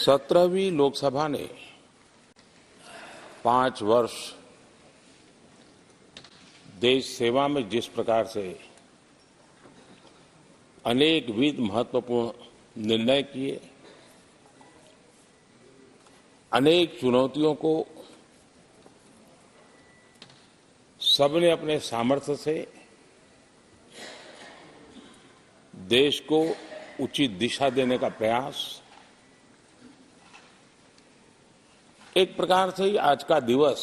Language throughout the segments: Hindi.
17वीं लोकसभा ने 5 वर्ष देश सेवा में जिस प्रकार से अनेक विध महत्वपूर्ण निर्णय किए, अनेक चुनौतियों को सबने अपने सामर्थ्य से देश को उचित दिशा देने का प्रयास, एक प्रकार से ही आज का दिवस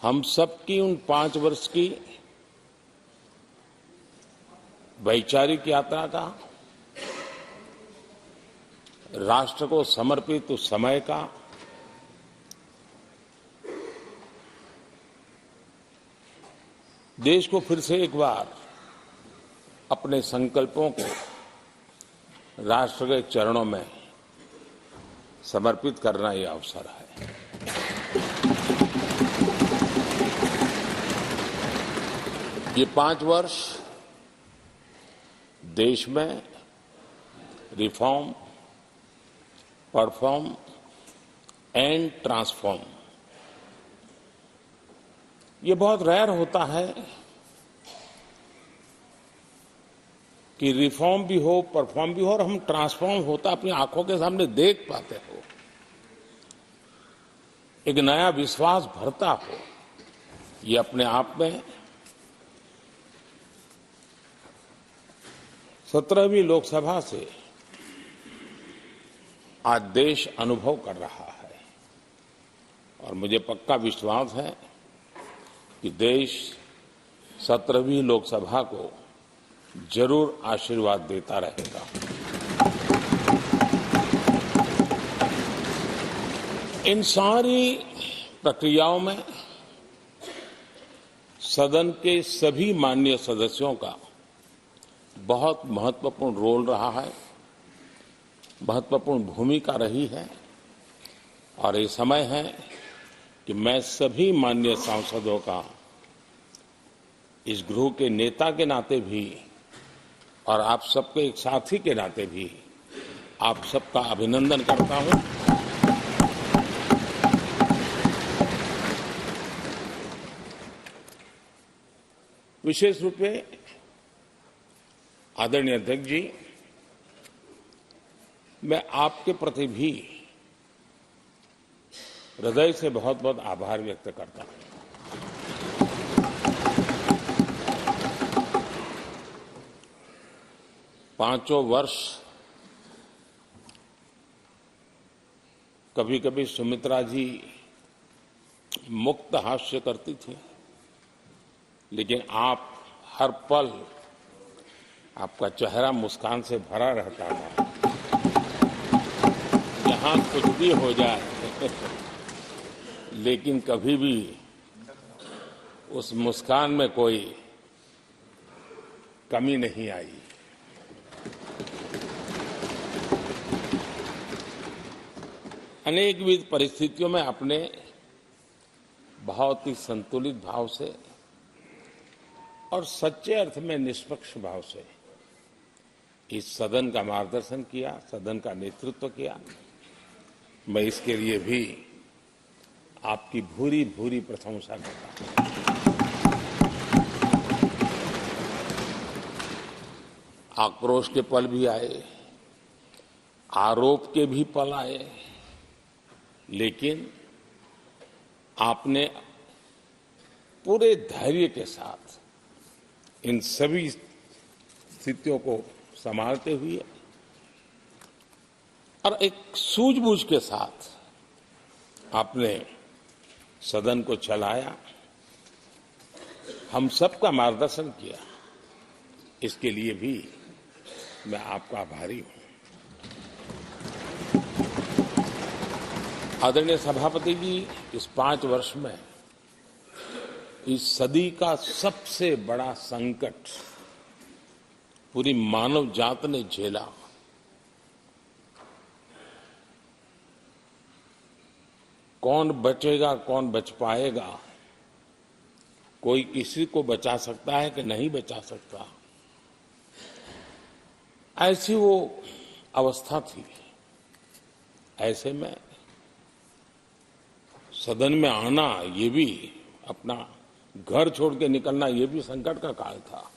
हम सबकी उन 5 वर्ष की वैचारिक यात्रा का, राष्ट्र को समर्पित उस समय का, देश को फिर से एक बार अपने संकल्पों को राष्ट्र के चरणों में समर्पित करना यह अवसर है। ये 5 वर्ष देश में रिफॉर्म, परफॉर्म एंड ट्रांसफॉर्म, ये बहुत रेयर होता है कि रिफॉर्म भी हो, परफॉर्म भी हो और हम ट्रांसफॉर्म होता अपनी आंखों के सामने देख पाते हो, एक नया विश्वास भरता हो। ये अपने आप में 17वीं लोकसभा से आज देश अनुभव कर रहा है और मुझे पक्का विश्वास है कि देश 17वीं लोकसभा को जरूर आशीर्वाद देता रहेगा। इन सारी प्रक्रियाओं में सदन के सभी माननीय सदस्यों का बहुत महत्वपूर्ण रोल रहा है, महत्वपूर्ण भूमिका रही है और ये समय है कि मैं सभी माननीय सांसदों का इस गृह के नेता के नाते भी और आप सबके एक साथी के नाते भी आप सबका अभिनंदन करता हूं। विशेष रूप से आदरणीय अध्यक्ष जी, मैं आपके प्रति भी हृदय से बहुत बहुत आभार व्यक्त करता हूं। पांचों वर्ष कभी कभी सुमित्रा जी मुक्त हास्य करती थी, लेकिन आप हर पल आपका चेहरा मुस्कान से भरा रहता था। जहां कुछ भी हो जाए लेकिन कभी भी उस मुस्कान में कोई कमी नहीं आई। अनेक विविध परिस्थितियों में आपने बहुत ही संतुलित भाव से और सच्चे अर्थ में निष्पक्ष भाव से इस सदन का मार्गदर्शन किया, सदन का नेतृत्व किया। मैं इसके लिए भी आपकी भूरी भूरी प्रशंसा करता हूं। आक्रोश के पल भी आए, आरोप के भी पल आए, लेकिन आपने पूरे धैर्य के साथ इन सभी स्थितियों को संभालते हुए और एक सूझबूझ के साथ आपने सदन को चलाया, हम सबका मार्गदर्शन किया। इसके लिए भी मैं आपका आभारी हूं। आदरणीय सभापति जी, इस 5 वर्ष में इस सदी का सबसे बड़ा संकट पूरी मानव जात ने झेला। कौन बचेगा, कौन बच पाएगा, कोई किसी को बचा सकता है कि नहीं बचा सकता, ऐसी वो अवस्था थी। ऐसे में सदन में आना, ये भी अपना घर छोड़ के निकलना, ये भी संकट का काल था।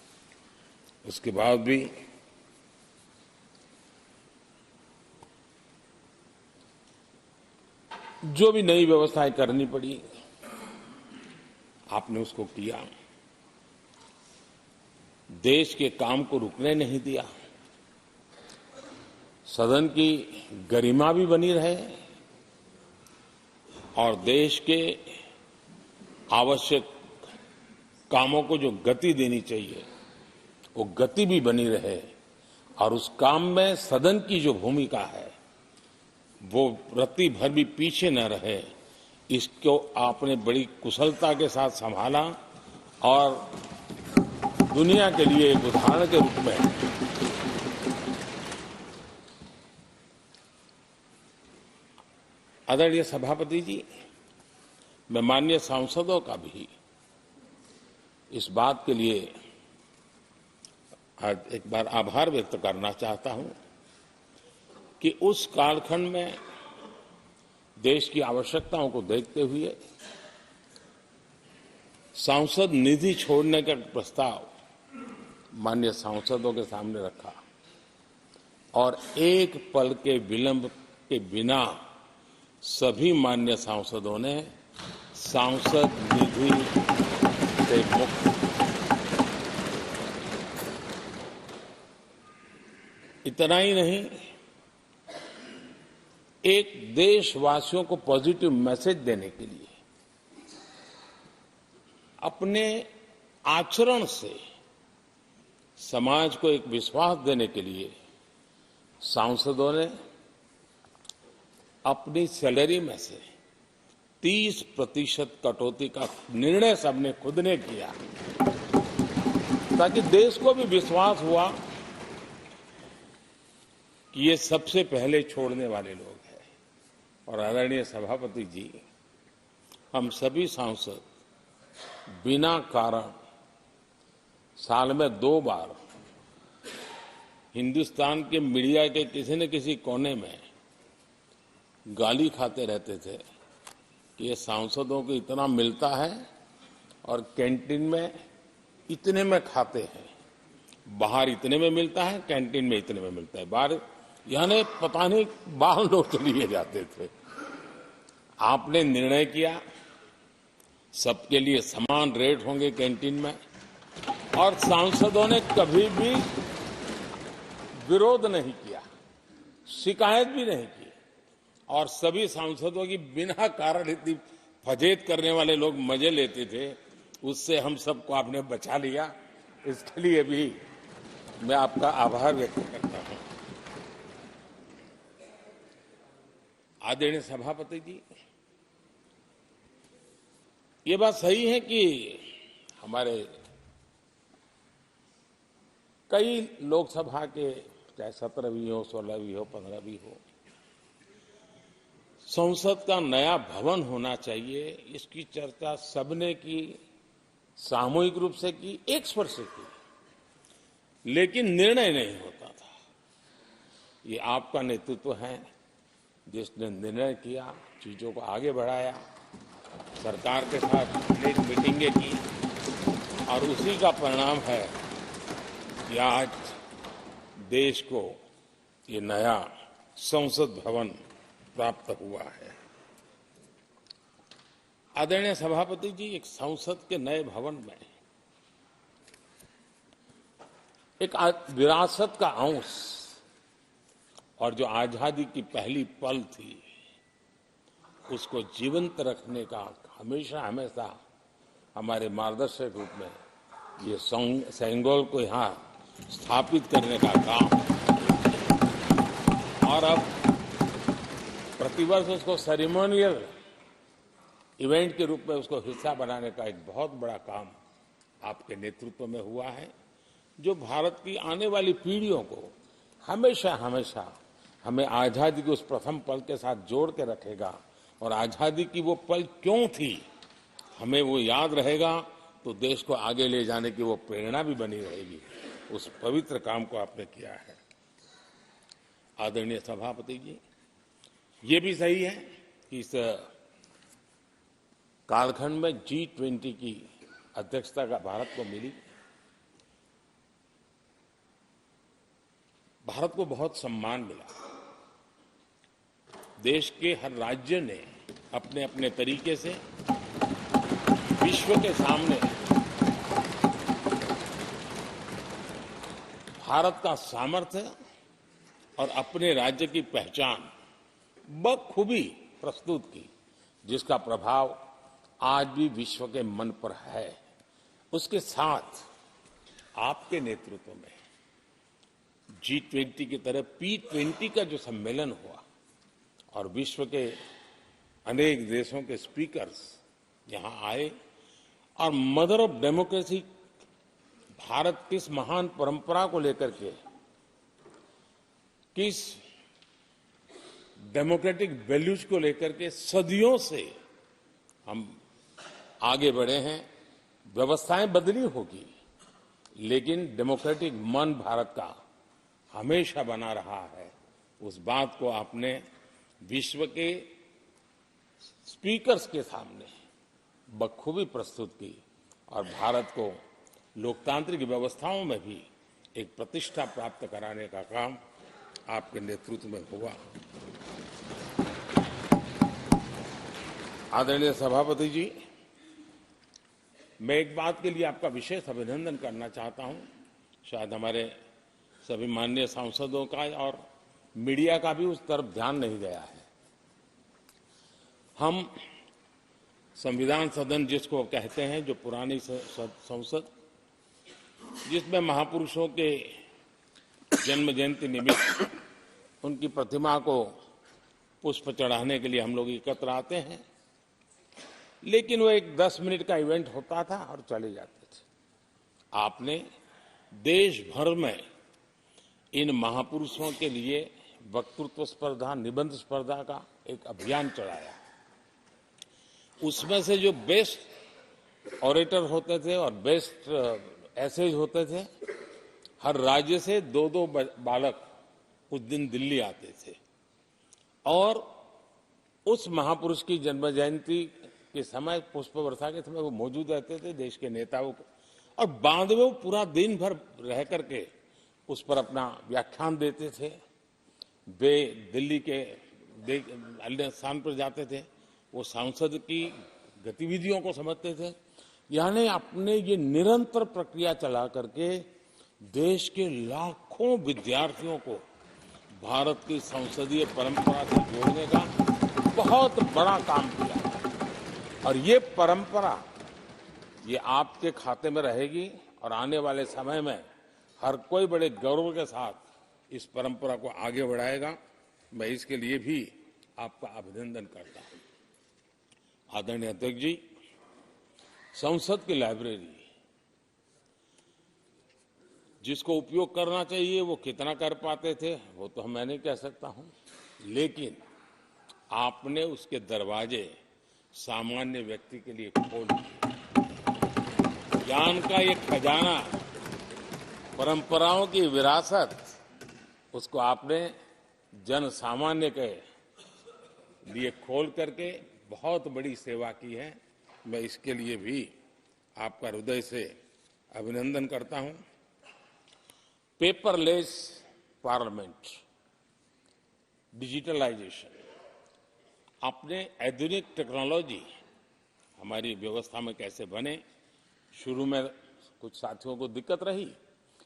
उसके बाद भी जो भी नई व्यवस्थाएं करनी पड़ी, आपने उसको किया। देश के काम को रुकने नहीं दिया। सदन की गरिमा भी बनी रहे और देश के आवश्यक कामों को जो गति देनी चाहिए, वो गति भी बनी रहे। और उस काम में सदन की जो भूमिका है, वो रत्ती भर भी पीछे न रहे। इसको आपने बड़ी कुशलता के साथ संभाला और दुनिया के लिए एक उदाहरण के रूप में आदरणीय सभापति जी, मैं माननीय सांसदों का भी इस बात के लिए आज एक बार आभार व्यक्त करना चाहता हूं कि उस कालखंड में देश की आवश्यकताओं को देखते हुए सांसद निधि छोड़ने का प्रस्ताव माननीय सांसदों के सामने रखा और एक पल के विलंब के बिना सभी माननीय सांसदों ने सांसद निधि से मुक्त। इतना ही नहीं, एक देशवासियों को पॉजिटिव मैसेज देने के लिए अपने आचरण से समाज को एक विश्वास देने के लिए सांसदों ने अपनी सैलरी में से 30% कटौती का निर्णय सबने खुद ने किया, ताकि देश को भी विश्वास हुआ कि ये सबसे पहले छोड़ने वाले लोग हैं। और आदरणीय सभापति जी, हम सभी सांसद बिना कारण साल में 2 बार हिंदुस्तान के मीडिया के किसी न किसी कोने में गाली खाते रहते थे कि ये सांसदों को इतना मिलता है और कैंटीन में इतने में खाते हैं, बाहर इतने में मिलता है, कैंटीन में इतने में मिलता है, बाहर यानी पता नहीं बाहर लोग तो लिए जाते थे। आपने निर्णय किया सबके लिए समान रेट होंगे कैंटीन में, और सांसदों ने कभी भी विरोध नहीं किया, शिकायत भी नहीं की। और सभी सांसदों की बिना कारण इतनी फजेत करने वाले लोग मजे लेते थे, उससे हम सबको आपने बचा लिया। इसके लिए भी मैं आपका आभार व्यक्त करता हूं। आदरणीय सभापति जी, ये बात सही है कि हमारे कई लोकसभा के, चाहे 17 भी हो, 16 भी हो, 15 भी हो, संसद का नया भवन होना चाहिए, इसकी चर्चा सबने की, सामूहिक रूप से की, एक स्वर से की, लेकिन निर्णय नहीं होता था। ये आपका नेतृत्व है जिसने निर्णय किया, चीजों को आगे बढ़ाया, सरकार के साथ अनेक मीटिंगें की, और उसी का परिणाम है कि आज देश को ये नया संसद भवन प्राप्त हुआ है। आदरणीय सभापति जी, एक संसद के नए भवन में एक विरासत का अंश और जो आजादी की पहली पल थी, उसको जीवंत रखने का हमेशा हमेशा हमारे मार्गदर्शक रूप में ये सेंगोल को यहां स्थापित करने का काम, और अब प्रतिवर्ष उसको सेरेमोनियल इवेंट के रूप में उसको हिस्सा बनाने का एक बहुत बड़ा काम आपके नेतृत्व में हुआ है, जो भारत की आने वाली पीढ़ियों को हमेशा हमेशा हमें आजादी के उस प्रथम पल के साथ जोड़ के रखेगा, और आजादी की वो पल क्यों थी हमें वो याद रहेगा, तो देश को आगे ले जाने की वो प्रेरणा भी बनी रहेगी। उस पवित्र काम को आपने किया है। आदरणीय सभापति जी, ये भी सही है कि इस कालखंड में G20 की अध्यक्षता का भारत को मिली। भारत को बहुत सम्मान मिला। देश के हर राज्य ने अपने अपने तरीके से विश्व के सामने भारत का सामर्थ्य और अपने राज्य की पहचान बखूबी प्रस्तुत की, जिसका प्रभाव आज भी विश्व के मन पर है। उसके साथ आपके नेतृत्व में G20 की तरह P20 का जो सम्मेलन हुआ और विश्व के अनेक देशों के स्पीकर्स यहां आए और मदर ऑफ डेमोक्रेसी भारत किस महान परंपरा को लेकर के, किस डेमोक्रेटिक वैल्यूज को लेकर के सदियों से हम आगे बढ़े हैं। व्यवस्थाएं बदली होगी, लेकिन डेमोक्रेटिक मन भारत का हमेशा बना रहा है। उस बात को आपने विश्व के स्पीकर्स के सामने बखूबी प्रस्तुत की और भारत को लोकतांत्रिक व्यवस्थाओं में भी एक प्रतिष्ठा प्राप्त कराने का काम आपके नेतृत्व में हुआ। आदरणीय सभापति जी, मैं एक बात के लिए आपका विशेष अभिनंदन करना चाहता हूं। शायद हमारे सभी माननीय सांसदों का और मीडिया का भी उस तरफ ध्यान नहीं गया है। हम संविधान सदन जिसको कहते हैं, जो पुरानी संसद, जिसमें महापुरुषों के जन्म जयंती निमित्त उनकी प्रतिमा को पुष्प चढ़ाने के लिए हम लोग एकत्र आते हैं, लेकिन वो एक 10 मिनट का इवेंट होता था और चले जाते थे। आपने देश भर में इन महापुरुषों के लिए वक्तृत्व स्पर्धा, निबंध स्पर्धा का एक अभियान चलाया। उसमें से जो बेस्ट ऑरेटर होते थे और बेस्ट एसेज होते थे, हर राज्य से 2-2 बालक उस दिन दिल्ली आते थे और उस महापुरुष की जन्म जयंती के समय, पुष्प वर्षा के समय वो मौजूद रहते थे, देश के नेताओं को, और बाद में वो पूरा दिन भर रह करके उस पर अपना व्याख्यान देते थे। वे दिल्ली के अन्य स्थान पर जाते थे, वो सांसद की गतिविधियों को समझते थे। यानी अपने ये निरंतर प्रक्रिया चला करके देश के लाखों विद्यार्थियों को भारत की संसदीय परंपरा से जोड़ने का बहुत बड़ा काम किया। और ये परंपरा ये आपके खाते में रहेगी और आने वाले समय में हर कोई बड़े गौरव के साथ इस परंपरा को आगे बढ़ाएगा। मैं इसके लिए भी आपका अभिनंदन करता हूं। आदरणीय अध्यक्ष जी, संसद की लाइब्रेरी जिसको उपयोग करना चाहिए वो कितना कर पाते थे वो तो मैं नहीं कह सकता हूं, लेकिन आपने उसके दरवाजे सामान्य व्यक्ति के लिए खोल दिए। ज्ञान का ये खजाना, परंपराओं की विरासत, उसको आपने जन सामान्य के लिए खोल करके बहुत बड़ी सेवा की है। मैं इसके लिए भी आपका हृदय से अभिनंदन करता हूं। पेपरलेस पार्लियामेंट, डिजिटलाइजेशन, अपने आधुनिक टेक्नोलॉजी हमारी व्यवस्था में कैसे बने। शुरू में कुछ साथियों को दिक्कत रही,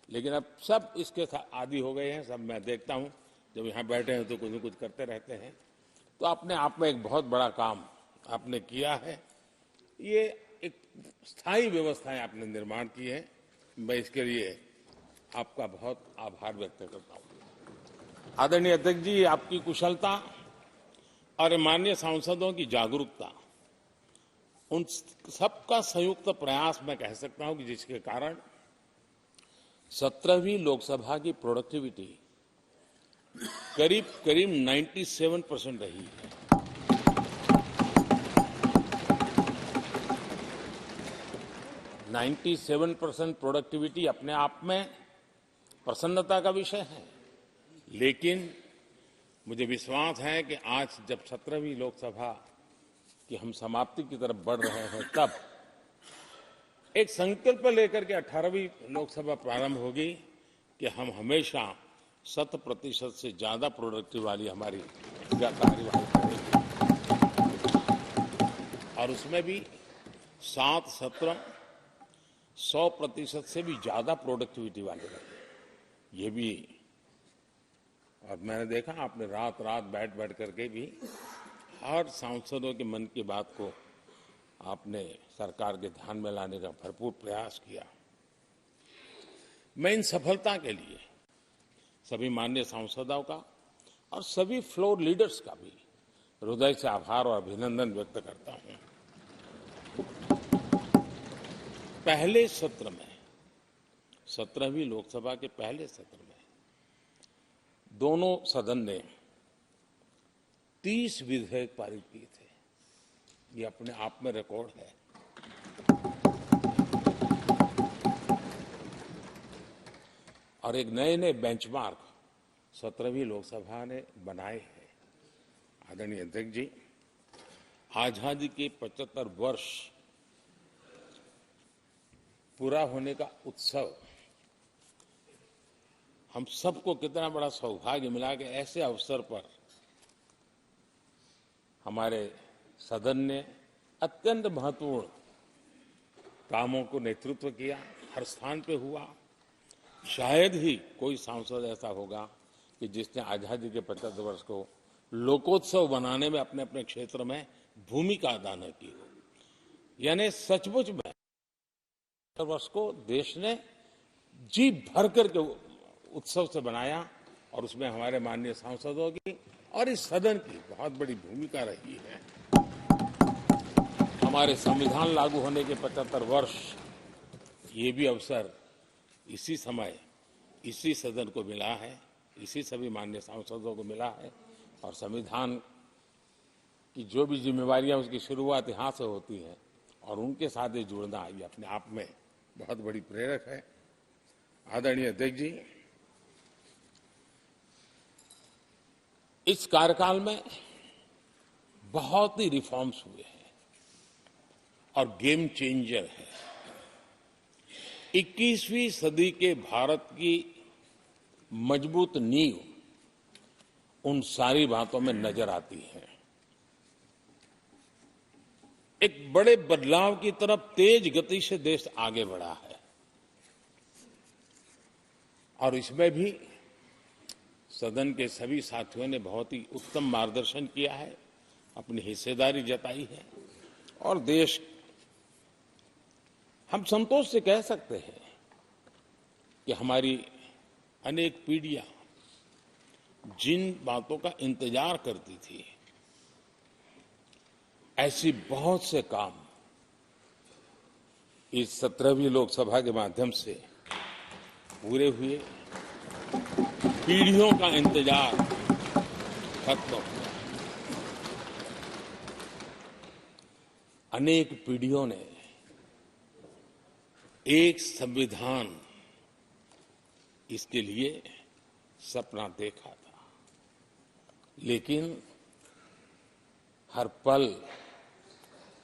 लेकिन अब सब इसके आदी हो गए हैं। सब मैं देखता हूं, जब यहाँ बैठे हैं तो कुछ न कुछ करते रहते हैं। तो अपने आप में एक बहुत बड़ा काम आपने किया है। ये एक स्थायी व्यवस्थाएं आपने निर्माण की है। मैं इसके लिए आपका बहुत आभार व्यक्त करता हूं। आदरणीय अध्यक्ष जी, आपकी कुशलता और माननीय सांसदों की जागरूकता, उन सबका संयुक्त प्रयास मैं कह सकता हूं कि जिसके कारण 17वीं लोकसभा की प्रोडक्टिविटी करीब 97% रही है। 97% प्रोडक्टिविटी अपने आप में प्रसन्नता का विषय है, लेकिन मुझे विश्वास है कि आज जब 17वीं लोकसभा की हम समाप्ति की तरफ बढ़ रहे हैं, तब एक संकल्प लेकर के 18वीं लोकसभा प्रारंभ होगी कि हम हमेशा 100% से ज्यादा प्रोडक्टिव वाली हमारी कार्यवाही करेंगे, और उसमें भी 7 सत्र 100% से भी ज्यादा प्रोडक्टिविटी वाले रहे। ये भी, और मैंने देखा आपने रात रात बैठ करके भी हर सांसदों के मन की बात को आपने सरकार के ध्यान में लाने का भरपूर प्रयास किया। मैं इन सफलता के लिए सभी माननीय सांसदों का और सभी फ्लोर लीडर्स का भी हृदय से आभार और अभिनंदन व्यक्त करता हूं। पहले सत्र में, 17वीं लोकसभा के पहले सत्र में दोनों सदन ने 30 विधेयक पारित किए थे। ये अपने आप में रिकॉर्ड है। और एक नए नए बेंचमार्क 17वीं लोकसभा ने बनाए हैं। आदरणीय अध्यक्ष जी, आजादी के 75 वर्ष पूरा होने का उत्सव, हम सबको कितना बड़ा सौभाग्य मिला कि ऐसे अवसर पर हमारे सदन ने अत्यंत महत्वपूर्ण कामों को नेतृत्व किया। हर स्थान पे हुआ। शायद ही कोई सांसद ऐसा होगा कि जिसने आजादी के 75 वर्ष को लोकोत्सव बनाने में अपने अपने क्षेत्र में भूमिका अदा न की हो। यानी सचमुच में 75 वर्ष को देश ने जी भर करके उत्सव से बनाया, और उसमें हमारे माननीय सांसदों की और इस सदन की बहुत बड़ी भूमिका रही है। हमारे संविधान लागू होने के 75 वर्ष, ये भी अवसर इसी समय इसी सदन को मिला है, इसी सभी माननीय सांसदों को मिला है। और संविधान की जो भी जिम्मेवारियां उसकी शुरुआत यहां से होती है, और उनके साथ ये जुड़ना, ये अपने आप में बहुत बड़ी प्रेरक है। आदरणीय अध्यक्ष जी, इस कार्यकाल में बहुत ही रिफॉर्म्स हुए हैं और गेम चेंजर है। 21वीं सदी के भारत की मजबूत नींव उन सारी बातों में नजर आती है। एक बड़े बदलाव की तरफ तेज गति से देश आगे बढ़ा है, और इसमें भी सदन के सभी साथियों ने बहुत ही उत्तम मार्गदर्शन किया है, अपनी हिस्सेदारी जताई है। और देश, हम संतोष से कह सकते हैं कि हमारी अनेक पीढ़ियां जिन बातों का इंतजार करती थी, ऐसी बहुत से काम इस 17वीं लोकसभा के माध्यम से पूरे हुए। पीढ़ियों का इंतजार खत्म हुआ। अनेक पीढ़ियों ने एक संविधान, इसके लिए सपना देखा था, लेकिन हर पल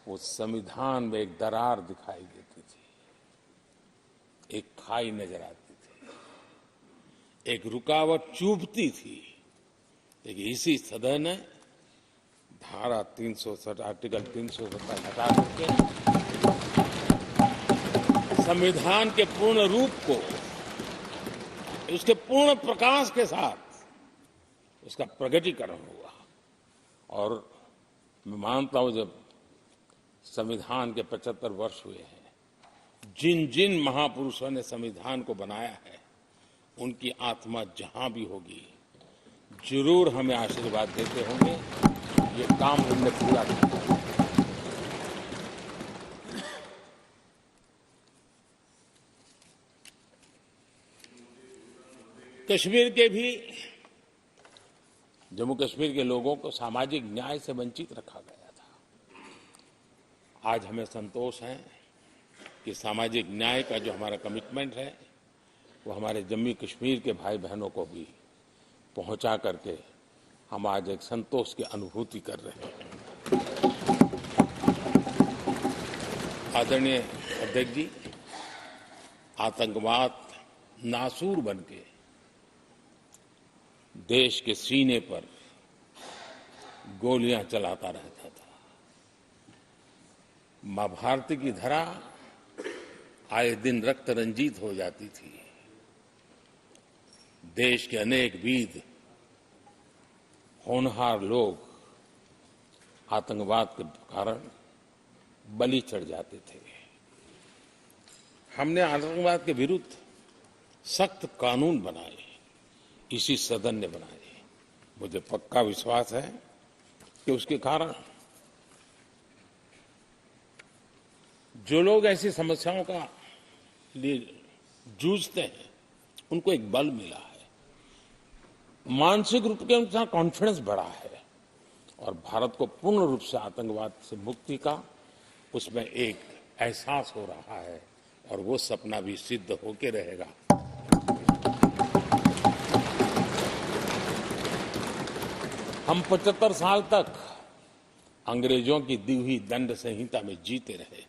उस संविधान में एक दरार दिखाई देती थी, एक खाई नजर आती थी, एक रुकावट चुभती थी। लेकिन इसी सदन ने धारा 360, आर्टिकल 370 हटा करके संविधान के पूर्ण रूप को, उसके पूर्ण प्रकाश के साथ उसका प्रकटीकरण हुआ। और मैं मानता हूं, जब संविधान के 75 वर्ष हुए हैं, जिन जिन महापुरुषों ने संविधान को बनाया है, उनकी आत्मा जहां भी होगी, जरूर हमें आशीर्वाद देते होंगे। ये काम हमने पूरा किया। कश्मीर के भी, जम्मू कश्मीर के लोगों को सामाजिक न्याय से वंचित रखा गया था। आज हमें संतोष है कि सामाजिक न्याय का जो हमारा कमिटमेंट है, वो हमारे जम्मू कश्मीर के भाई बहनों को भी पहुंचा करके हम आज एक संतोष की अनुभूति कर रहे हैं। आदरणीय अध्यक्ष जी, आतंकवाद नासूर बनके देश के सीने पर गोलियां चलाता रहता था। मां भारती की धरा आए दिन रक्त रंजित हो जाती थी। देश के अनेक वीर होनहार लोग आतंकवाद के कारण बलि चढ़ जाते थे। हमने आतंकवाद के विरुद्ध सख्त कानून बनाए, इसी सदन ने बनाए। मुझे पक्का विश्वास है कि उसके कारण जो लोग ऐसी समस्याओं का लिए जूझते हैं, उनको एक बल मिला है, मानसिक रूप के अनुसार कॉन्फिडेंस बढ़ा है और भारत को पूर्ण रूप से आतंकवाद से मुक्ति का उसमें एक एहसास हो रहा है और वो सपना भी सिद्ध होके रहेगा। हम 75 साल तक अंग्रेजों की दी हुई दंड संहिता में जीते रहे।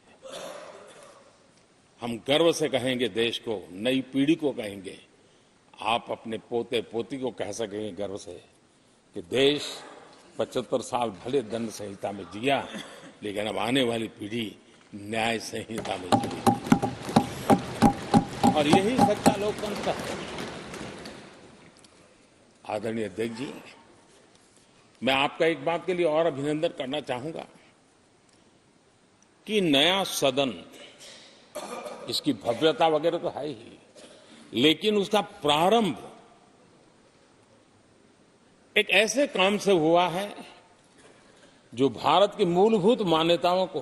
हम गर्व से कहेंगे, देश को, नई पीढ़ी को कहेंगे, आप अपने पोते पोती को कह सकेंगे गर्व से कि देश 75 साल भले दंड संहिता में जिया, लेकिन अब आने वाली पीढ़ी न्याय संहिता में जिएगी। और यही सच्चा लोकतंत्र है। आदरणीय अध्यक्ष जी, मैं आपका एक बात के लिए और अभिनंदन करना चाहूंगा कि नया सदन, इसकी भव्यता वगैरह तो है ही, लेकिन उसका प्रारंभ एक ऐसे काम से हुआ है जो भारत की मूलभूत मान्यताओं को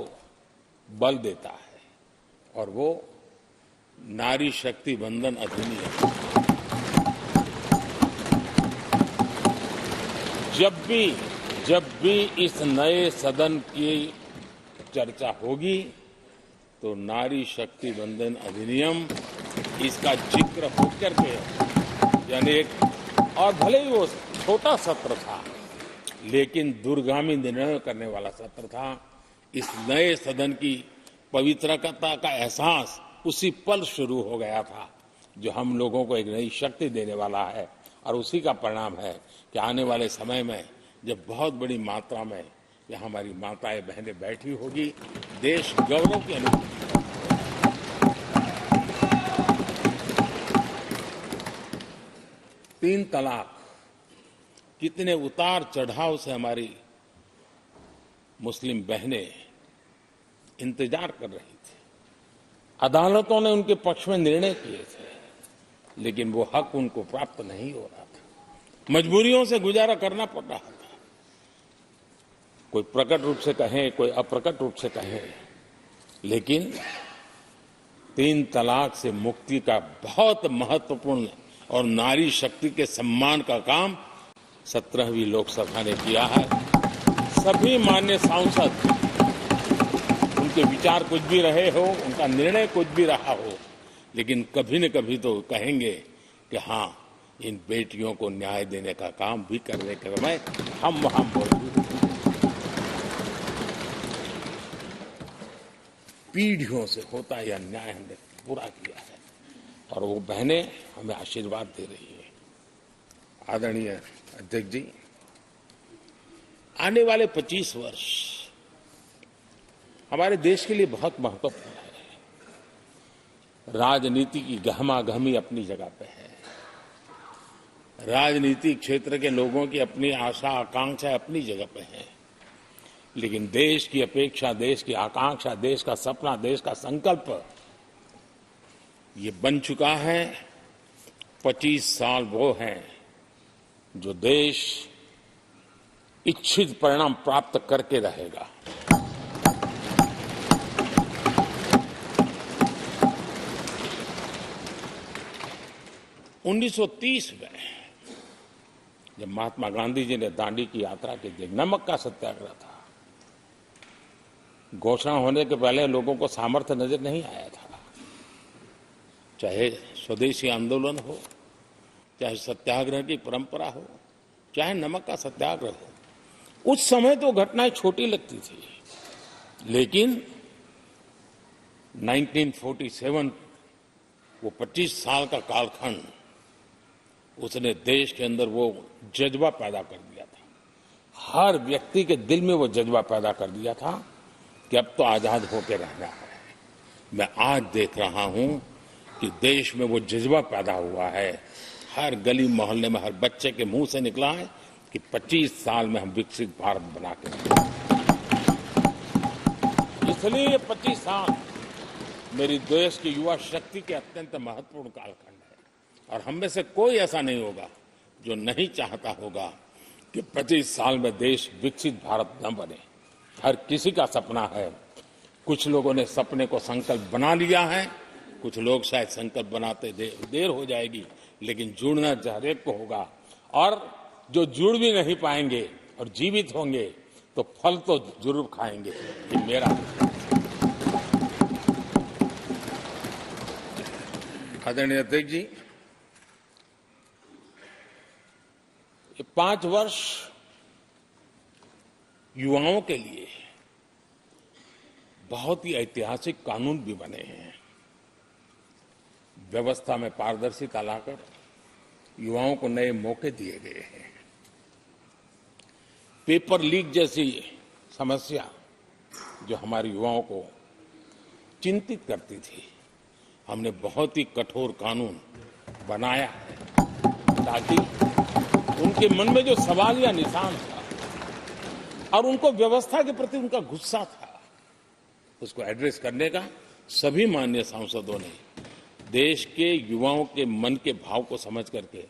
बल देता है, और वो नारी शक्ति वंदन अधिनियम। जब भी इस नए सदन की चर्चा होगी तो नारी शक्ति वंदन अधिनियम, इसका जिक्र होकर के, यानी एक, और भले ही वो छोटा सत्र था, लेकिन दूरगामी निर्णय करने वाला सत्र था। इस नए सदन की पवित्रता का एहसास उसी पल शुरू हो गया था, जो हम लोगों को एक नई शक्ति देने वाला है। और उसी का परिणाम है कि आने वाले समय में जब बहुत बड़ी मात्रा में यहाँ हमारी माताएं बहनें बैठी होगी, देश गौरव की अनुभूति। 3 तलाक, कितने उतार चढ़ाव से हमारी मुस्लिम बहनें इंतजार कर रही थी। अदालतों ने उनके पक्ष में निर्णय किए थे, लेकिन वो हक उनको प्राप्त नहीं हो रहा था। मजबूरियों से गुजारा करना पड़ रहा था। कोई प्रकट रूप से कहें, कोई अप्रकट रूप से कहें, लेकिन 3 तलाक से मुक्ति का बहुत महत्वपूर्ण और नारी शक्ति के सम्मान का काम 17वीं लोकसभा ने किया है। सभी मान्य सांसद, उनके विचार कुछ भी रहे हो, उनका निर्णय कुछ भी रहा हो, लेकिन कभी न कभी तो कहेंगे कि हाँ, इन बेटियों को न्याय देने का काम भी करने के समय हम वहां मौजूद हैं। पीढ़ियों से होता यह न्याय हमने पूरा किया है और वो बहनें हमें आशीर्वाद दे रही है। आदरणीय अध्यक्ष जी, आने वाले 25 वर्ष हमारे देश के लिए बहुत महत्वपूर्ण है। राजनीति की गहमागहमी अपनी जगह पे है, राजनीतिक क्षेत्र के लोगों की अपनी आशा आकांक्षा अपनी जगह पे है, लेकिन देश की अपेक्षा, देश की आकांक्षा, देश का सपना, देश का संकल्प ये बन चुका है। 25 साल वो हैं जो देश इच्छित परिणाम प्राप्त करके रहेगा। (1930) में जब महात्मा गांधी जी ने दांडी की यात्रा की थी, नमक का सत्याग्रह था, घोषणा होने के पहले लोगों को सामर्थ्य नजर नहीं आया था। चाहे स्वदेशी आंदोलन हो, चाहे सत्याग्रह की परंपरा हो, चाहे नमक का सत्याग्रह हो। उस समय तो घटनाएं छोटी लगती थी, लेकिन 1947 वो 25 साल का कालखंड, उसने देश के अंदर वो जज्बा पैदा कर दिया था। हर व्यक्ति के दिल में वो जज्बा पैदा कर दिया था कि अब तो आजाद होकर रहना है। मैं आज देख रहा हूं कि देश में वो जज्बा पैदा हुआ है। हर गली मोहल्ले में हर बच्चे के मुंह से निकला है कि 25 साल में हम विकसित भारत बना के रहेंगे। इसलिए ये 25 साल मेरी देश की युवा शक्ति के अत्यंत महत्वपूर्ण कालखंड है, और हम में से कोई ऐसा नहीं होगा जो नहीं चाहता होगा कि 25 साल में देश विकसित भारत न बने। हर किसी का सपना है। कुछ लोगों ने सपने को संकल्प बना लिया है, कुछ लोग शायद संकल्प बनाते देर हो जाएगी, लेकिन जुड़ना हर एक को होगा। और जो जुड़ भी नहीं पाएंगे और जीवित होंगे तो फल तो जरूर खाएंगे। कि मेरा आदरणीय अध्यक्ष जी, ये 5 वर्ष युवाओं के लिए बहुत ही ऐतिहासिक कानून भी बने हैं। व्यवस्था में पारदर्शिता लाकर युवाओं को नए मौके दिए गए हैं। पेपर लीक जैसी समस्या जो हमारे युवाओं को चिंतित करती थी, हमने बहुत ही कठोर कानून बनाया है ताकि उनके मन में जो सवाल या निशान था और उनको व्यवस्था के प्रति उनका गुस्सा था, उसको एड्रेस करने का सभी माननीय सांसदों ने देश के युवाओं के मन के भाव को समझ करके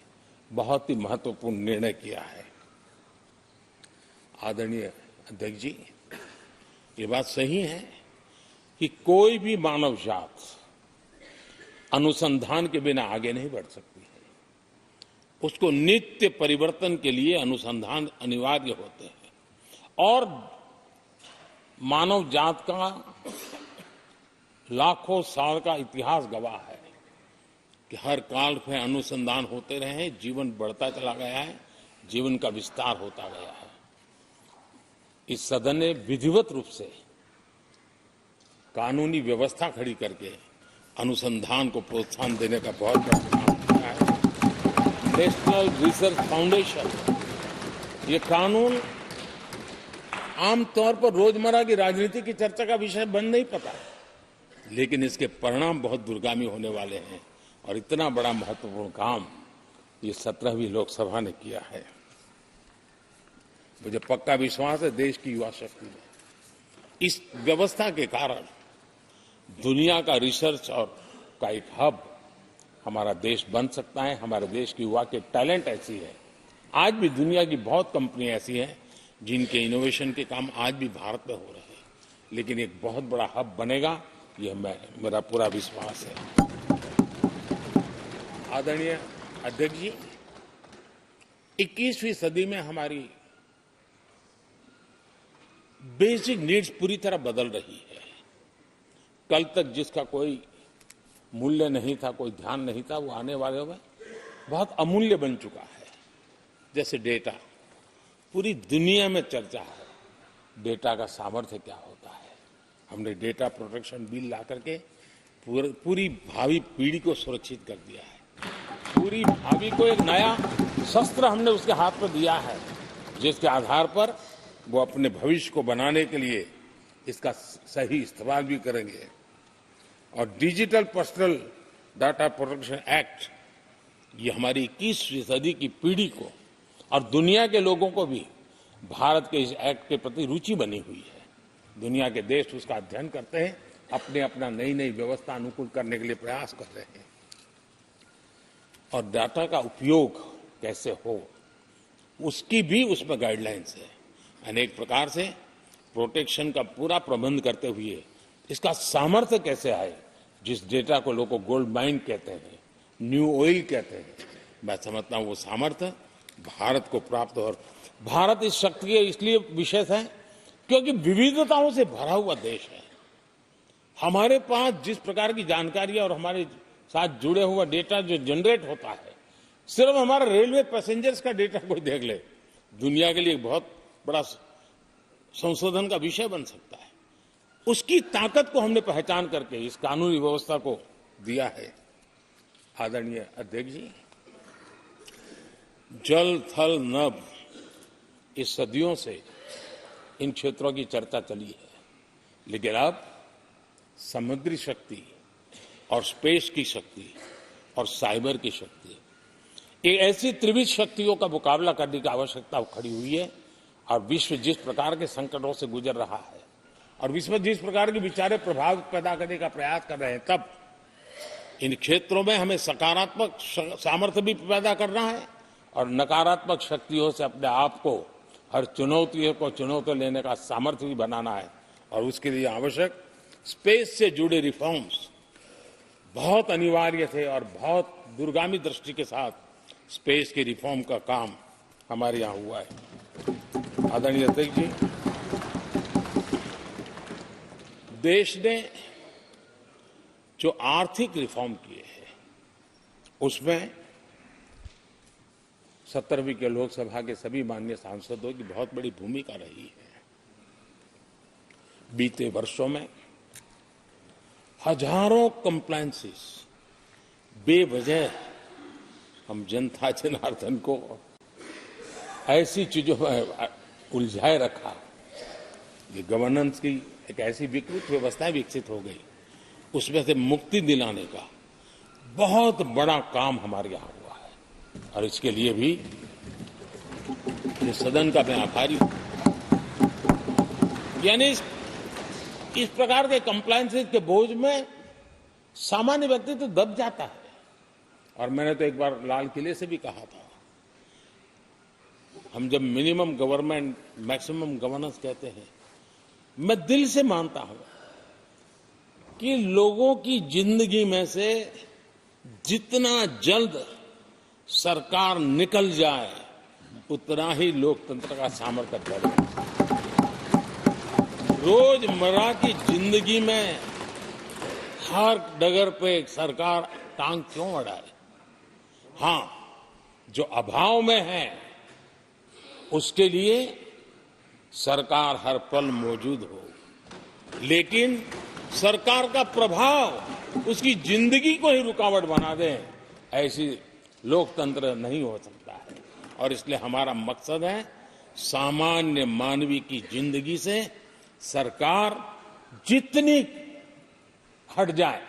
बहुत ही महत्वपूर्ण निर्णय किया है। आदरणीय अध्यक्ष जी, ये बात सही है कि कोई भी मानव जात अनुसंधान के बिना आगे नहीं बढ़ सकती है। उसको नित्य परिवर्तन के लिए अनुसंधान अनिवार्य होते हैं, और मानव जात का लाखों साल का इतिहास गवाह है कि हर काल में अनुसंधान होते रहे हैं, जीवन बढ़ता चला गया है, जीवन का विस्तार होता गया है। इस सदन ने विधिवत रूप से कानूनी व्यवस्था खड़ी करके अनुसंधान को प्रोत्साहन देने का बहुत बड़ा काम किया है। नेशनल रिसर्च फाउंडेशन, ये कानून आमतौर पर रोजमर्रा की राजनीति की चर्चा का विषय बन नहीं पाता, लेकिन इसके परिणाम बहुत दूरगामी होने वाले हैं। और इतना बड़ा महत्वपूर्ण काम ये 17वीं लोकसभा ने किया है। मुझे पक्का विश्वास है देश की युवा शक्ति में इस व्यवस्था के कारण दुनिया का रिसर्च और का एक हब हमारा देश बन सकता है। हमारे देश की युवा के टैलेंट ऐसी है। आज भी दुनिया की बहुत कंपनी ऐसी हैं जिनके इनोवेशन के काम आज भी भारत में हो रहे हैं, लेकिन एक बहुत बड़ा हब बनेगा, यह मेरा पूरा विश्वास है। आदरणीय अध्यक्ष जी, 21वीं सदी में हमारी बेसिक नीड्स पूरी तरह बदल रही है। कल तक जिसका कोई मूल्य नहीं था, कोई ध्यान नहीं था, वो आने वाले में बहुत अमूल्य बन चुका है। जैसे डेटा, पूरी दुनिया में चर्चा है डेटा का सामर्थ्य क्या होता है। हमने डेटा प्रोटेक्शन बिल ला करके पूरी भावी पीढ़ी को सुरक्षित कर दिया है। पूरी भावी को एक नया शस्त्र हमने उसके हाथ में दिया है, जिसके आधार पर वो अपने भविष्य को बनाने के लिए इसका सही इस्तेमाल भी करेंगे। और digital personal data protection act, ये हमारी 21वीं सदी की पीढ़ी को और दुनिया के लोगों को भी भारत के इस एक्ट के प्रति रुचि बनी हुई है। दुनिया के देश उसका अध्ययन करते हैं, अपने अपना नई नई व्यवस्था अनुकूल करने के लिए प्रयास कर रहे हैं। और डाटा का उपयोग कैसे हो, उसकी भी उसमें गाइडलाइंस है। अनेक प्रकार से प्रोटेक्शन का पूरा प्रबंध करते हुए इसका सामर्थ्य कैसे आए। जिस डेटा को लोगों गोल्ड माइन कहते हैं, न्यू ऑयल कहते हैं, मैं समझता हूं वो सामर्थ्य भारत को प्राप्त हो। और भारत इस शक्ति के इसलिए विशेष है क्योंकि विविधताओं से भरा हुआ देश है। हमारे पास जिस प्रकार की जानकारी और हमारे साथ जुड़े हुआ डेटा जो जनरेट होता है, सिर्फ हमारे रेलवे पैसेंजर्स का डेटा कोई देख ले दुनिया के लिए एक बहुत बड़ा संशोधन का विषय बन सकता है। उसकी ताकत को हमने पहचान करके इस कानूनी व्यवस्था को दिया है। आदरणीय अध्यक्ष जी, जल थल नभ, इस सदियों से इन क्षेत्रों की चर्चा चली है, लेकिन अब समुद्री शक्ति और स्पेस की शक्ति और साइबर की शक्ति, एक ऐसी त्रिविध शक्तियों का मुकाबला करने की आवश्यकता खड़ी हुई है। और विश्व जिस प्रकार के संकटों से गुजर रहा है और विश्व जिस प्रकार के विचारे प्रभाव पैदा करने का प्रयास कर रहे हैं, तब इन क्षेत्रों में हमें सकारात्मक सामर्थ्य भी पैदा करना है और नकारात्मक शक्तियों से अपने आप को, हर चुनौती को चुनौती लेने का सामर्थ्य भी बनाना है। और उसके लिए आवश्यक स्पेस से जुड़े रिफॉर्म्स बहुत अनिवार्य थे और बहुत दूरगामी दृष्टि के साथ स्पेस के रिफॉर्म का काम हमारे यहां हुआ है। आदरणीय अध्यक्ष जी, देश ने जो आर्थिक रिफॉर्म किए हैं उसमें 17वीं के लोकसभा के सभी माननीय सांसदों की बहुत बड़ी भूमिका रही है। बीते वर्षों में हजारों कंप्लायंसेस बेवजह हम जनता जनार्दन को ऐसी चीजों में उलझाए रखा। ये गवर्नेंस की एक ऐसी विकृत व्यवस्था विकसित हो गई, उसमें से मुक्ति दिलाने का बहुत बड़ा काम हमारे यहां हुआ है और इसके लिए भी ये सदन का मैं आभारी हूं। यानी इस प्रकार के कंप्लायंसेस के बोझ में सामान्य व्यक्ति तो दब जाता है। और मैंने तो एक बार लाल किले से भी कहा था, हम जब मिनिमम गवर्नमेंट मैक्सिमम गवर्नेंस कहते हैं, मैं दिल से मानता हूं कि लोगों की जिंदगी में से जितना जल्द सरकार निकल जाए उतना ही लोकतंत्र का सामर्थ्य बढ़े। रोजमर्रा की जिंदगी में हर डगर पे सरकार टांग क्यों अड़ाए? हां, जो अभाव में है उसके लिए सरकार हर पल मौजूद हो, लेकिन सरकार का प्रभाव उसकी जिंदगी को ही रुकावट बना दे, ऐसी लोकतंत्र नहीं हो सकता है। और इसलिए हमारा मकसद है सामान्य मानवीय की जिंदगी से सरकार जितनी हट जाए,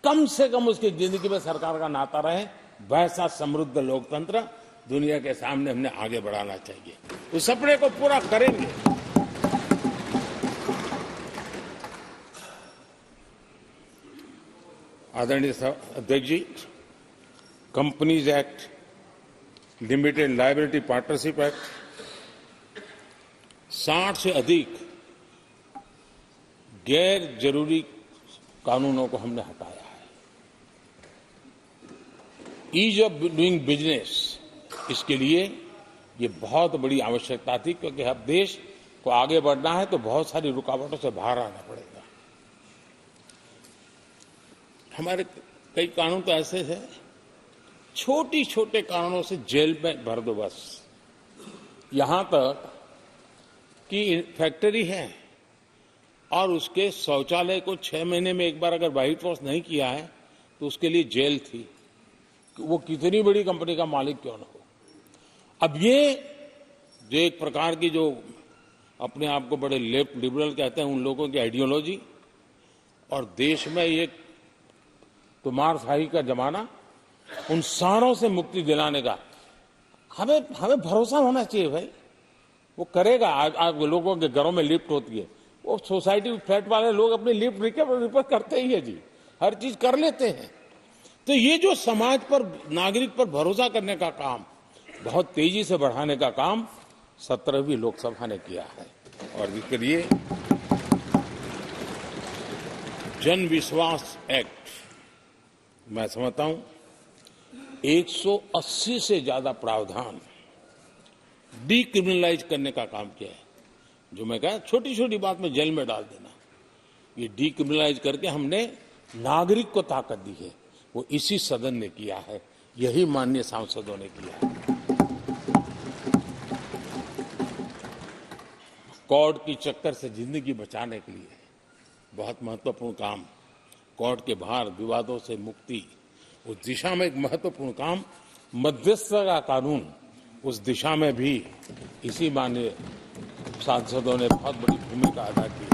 कम से कम उसकी जिंदगी में सरकार का नाता रहे, वैसा समृद्ध लोकतंत्र दुनिया के सामने हमने आगे बढ़ाना चाहिए। उस सपने को पूरा करेंगे। आदरणीय अध्यक्ष जी, companies act, limited liability partnership act, 60 से अधिक गैर जरूरी कानूनों को हमने हटाया है। ईज ऑफ डूइंग बिजनेस, इसके लिए ये बहुत बड़ी आवश्यकता थी, क्योंकि अब देश को आगे बढ़ना है तो बहुत सारी रुकावटों से बाहर आना पड़ेगा। हमारे कई कानून तो ऐसे थे, छोटी छोटे कानूनों से जेल में भर दो बस। यहां तक कि फैक्ट्री है और उसके शौचालय को 6 महीने में एक बार अगर व्हाइट वॉश नहीं किया है तो उसके लिए जेल थी, वो कितनी बड़ी कंपनी का मालिक क्यों ना हो। अब ये जो एक प्रकार की जो अपने आप को बड़े लेफ्ट लिबरल कहते हैं, उन लोगों की आइडियोलॉजी और देश में ये तुमारशाही का जमाना, उन सारों से मुक्ति दिलाने का हमें भरोसा होना चाहिए। भाई वो करेगा। आज लोगों के घरों में लिफ्ट होती है, वो सोसाइटी फ्लैट वाले लोग अपनी लिफ्ट रिपेयर करते ही है जी, हर चीज कर लेते हैं। तो ये जो समाज पर, नागरिक पर भरोसा करने का काम, बहुत तेजी से बढ़ाने का काम 17वीं लोकसभा ने किया है। और इसके लिए जन विश्वास एक्ट, मैं समझता हूं 180 से ज्यादा प्रावधान डीक्रिमिनलाइज करने का काम किया है। जो मैं कहा छोटी छोटी बात में जेल में डाल देना, ये डीक्रिमिनलाइज करके हमने नागरिक को ताकत दी है। वो इसी सदन ने किया है, यही माननीय सांसदों ने किया है। कोर्ट की चक्कर से जिंदगी बचाने के लिए बहुत महत्वपूर्ण काम, कोर्ट के बाहर विवादों से मुक्ति, उस दिशा में एक महत्वपूर्ण काम, मध्यस्थता का कानून, उस दिशा में भी इसी माननीय सांसदों ने बहुत बड़ी भूमिका अदा की,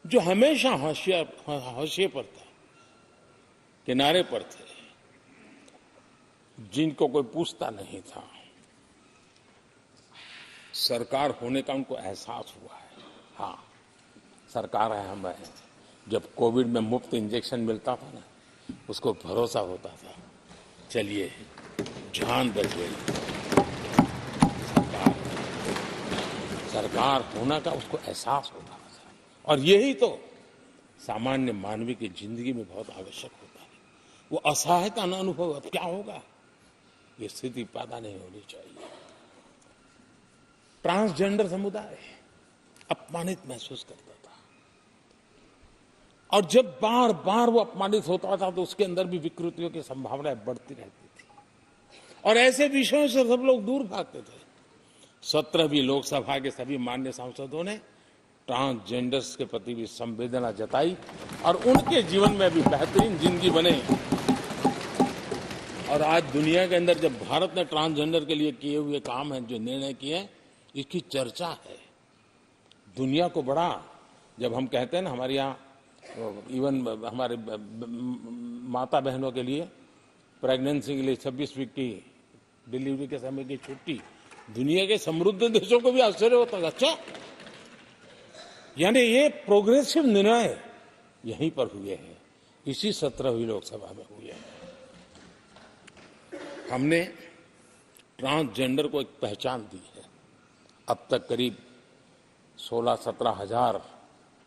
जो हमेशा हाशिए पर था, किनारे पर थे, जिनको कोई पूछता नहीं था। सरकार होने का उनको एहसास हुआ है। हाँ, सरकार है, हम हैं। जब कोविड में मुफ्त इंजेक्शन मिलता था ना, उसको भरोसा होता था, चलिए जान बच गई। सरकार होने का उसको एहसास होता था, और यही तो सामान्य मानवीय की जिंदगी में बहुत आवश्यक होता है। वो असहायता न अनुभव, अब क्या होगा, ये स्थिति पैदा नहीं होनी चाहिए। ट्रांसजेंडर समुदाय अपमानित महसूस करता था, और जब बार बार वो अपमानित होता था तो उसके अंदर भी विकृतियों की संभावनाएं बढ़ती रहती थी, और ऐसे विषयों से सब लोग दूर भागते थे। 17वीं लोकसभा के सभी माननीय सांसदों ने ट्रांसजेंडर्स के प्रति भी संवेदना जताई, और उनके जीवन में भी बेहतरीन जिंदगी बने। और आज दुनिया के अंदर जब भारत ने ट्रांसजेंडर के लिए किए हुए काम हैं, जो निर्णय किए हैं, इसकी चर्चा है दुनिया को बड़ा। जब हम कहते हैं ना, हमारे यहाँ इवन हमारे माता बहनों के लिए प्रेगनेंसी के लिए 26 वीक की डिलीवरी के समय की छुट्टी, दुनिया के समृद्ध देशों को भी आश्चर्य होता है। अच्छा, यानी ये प्रोग्रेसिव निर्णय यहीं पर हुए हैं, इसी 17वीं लोकसभा में हुए हैं। हमने ट्रांसजेंडर को एक पहचान दी है। अब तक करीब 16-17 हजार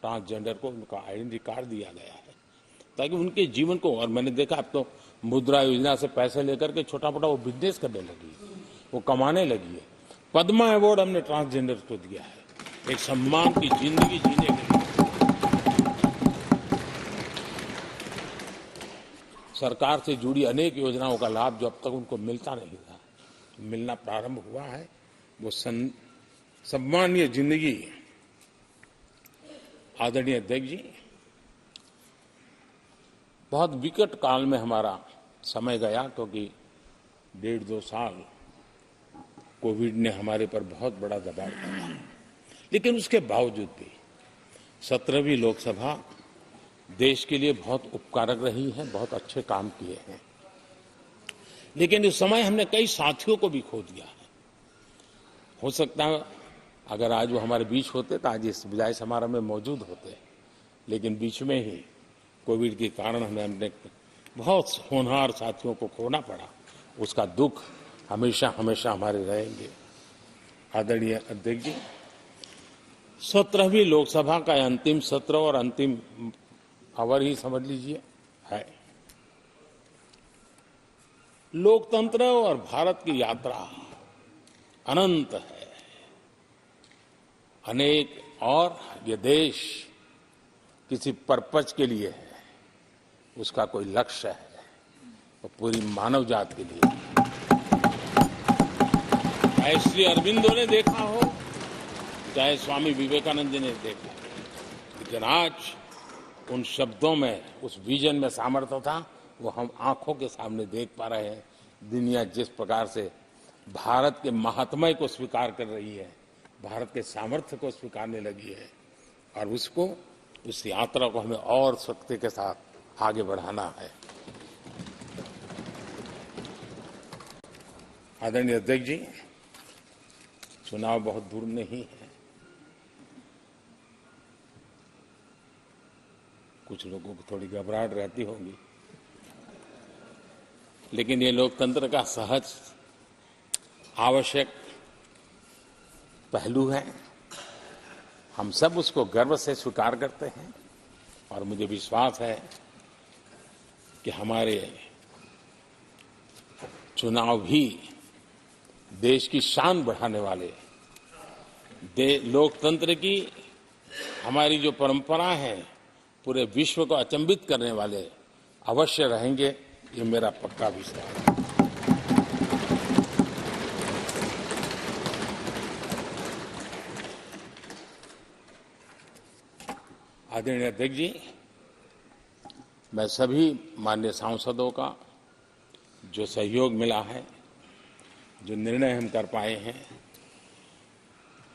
ट्रांसजेंडर को उनका आइडेंटिटी कार्ड दिया गया है, ताकि उनके जीवन को, और मैंने देखा अब तो मुद्रा योजना से पैसे लेकर के छोटा मोटा वो बिजनेस करने लगी है, वो कमाने लगी है। पद्मा अवार्ड हमने ट्रांसजेंडर को दिया है, एक सम्मान की जिंदगी जीने के लिए। सरकार से जुड़ी अनेक योजनाओं का लाभ जो अब तक उनको मिलता नहीं था, मिलना प्रारंभ हुआ है। वो सम्मानीय जिंदगी। आदरणीय अध्यक्ष जी, बहुत विकट काल में हमारा समय गया, क्योंकि 1.5-2 साल कोविड ने हमारे पर बहुत बड़ा दबाव डाला, लेकिन उसके बावजूद भी 17वीं लोकसभा देश के लिए बहुत उपकारक रही है, बहुत अच्छे काम किए हैं। लेकिन इस समय हमने कई साथियों को भी खो दिया है। हो सकता है अगर आज वो हमारे बीच होते तो आज इस विदाई समारोह में मौजूद होते, लेकिन बीच में ही कोविड के कारण हमें अपने बहुत होनहार साथियों को खोना पड़ा। उसका दुख हमेशा हमेशा हमारे रहेंगे। आदरणीय अध्यक्ष जी, 17वीं लोकसभा का अंतिम सत्र और अंतिम आवर ही समझ लीजिए है। लोकतंत्र और भारत की यात्रा अनंत है, अनेक, और ये देश किसी पर्पज के लिए है, उसका कोई लक्ष्य है, और पूरी मानव जात के लिए। चाहे श्री अरविंदो ने देखा हो, चाहे स्वामी विवेकानंद जी ने देखा, लेकिन आज उन शब्दों में, उस विजन में सामर्थ्य था, वो हम आंखों के सामने देख पा रहे हैं। दुनिया जिस प्रकार से भारत के महात्म्य को स्वीकार कर रही है, भारत के सामर्थ्य को स्वीकारने लगी है, और उसको, उस यात्रा को हमें और शक्ति के साथ आगे बढ़ाना है। आदरणीय अध्यक्ष जी, चुनाव बहुत दूर नहीं है। कुछ लोगों को थोड़ी घबराहट रहती होगी, लेकिन ये लोकतंत्र का सहज आवश्यक पहलू है। हम सब उसको गर्व से स्वीकार करते हैं, और मुझे विश्वास है कि हमारे चुनाव भी देश की शान बढ़ाने वाले, लोकतंत्र की हमारी जो परंपरा है, पूरे विश्व को अचंभित करने वाले अवश्य रहेंगे, ये मेरा पक्का विश्वास है। आदरणीय अध्यक्ष जी, मैं सभी माननीय सांसदों का जो सहयोग मिला है, जो निर्णय हम कर पाए हैं,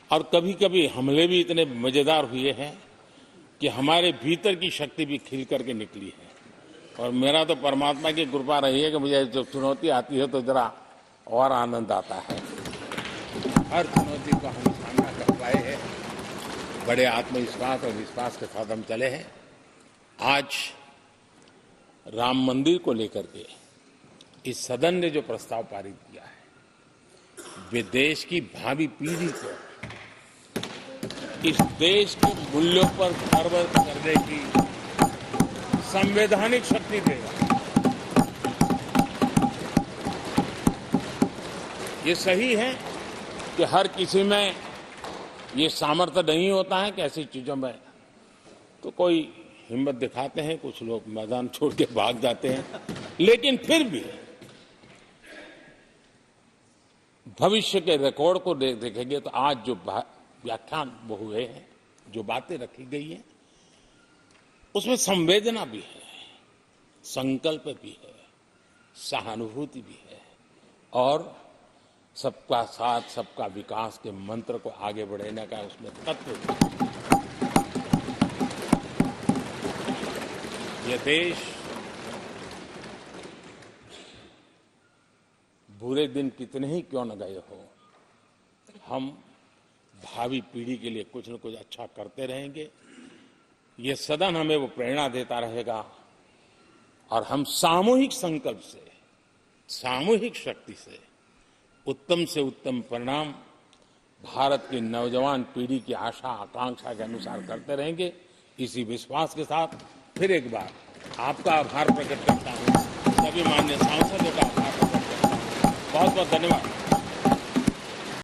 और कभी कभी हमले भी इतने मजेदार हुए हैं कि हमारे भीतर की शक्ति भी खिल करके निकली है। और मेरा तो परमात्मा की कृपा रही है कि मुझे जब चुनौती आती है तो जरा और आनंद आता है। हर चुनौती को हम सामना कर पाए हैं, बड़े आत्मविश्वास और विश्वास के साथ हम चले हैं। आज राम मंदिर को लेकर के इस सदन ने जो प्रस्ताव पारित किया है, वे देश की भावी पीढ़ी को इस देश के मूल्यों पर गर्व करने की संवैधानिक शक्ति देगा। ये सही है कि हर किसी में ये सामर्थ्य नहीं होता है कि ऐसी चीजों में तो कोई हिम्मत दिखाते हैं, कुछ लोग मैदान छोड़ के भाग जाते हैं, लेकिन फिर भी भविष्य के रिकॉर्ड को देखेंगे तो आज जो व्याख्यान वो हुए हैं, जो बातें रखी गई हैं, उसमें संवेदना भी है, संकल्प भी है, सहानुभूति भी है और सबका साथ सबका विकास के मंत्र को आगे बढ़ाने का उसमें तत्व भी है। यह देश बुरे दिन कितने ही क्यों न गए हो, हम भावी पीढ़ी के लिए कुछ न कुछ अच्छा करते रहेंगे। ये सदन हमें वो प्रेरणा देता रहेगा और हम सामूहिक संकल्प से, सामूहिक शक्ति से उत्तम परिणाम भारत की नौजवान पीढ़ी की आशा आकांक्षा के अनुसार करते रहेंगे। इसी विश्वास के साथ फिर एक बार आपका आभार प्रकट करता हूं, सभी माननीय सांसदों का आभार प्रकट करता हूं। बहुत बहुत धन्यवाद।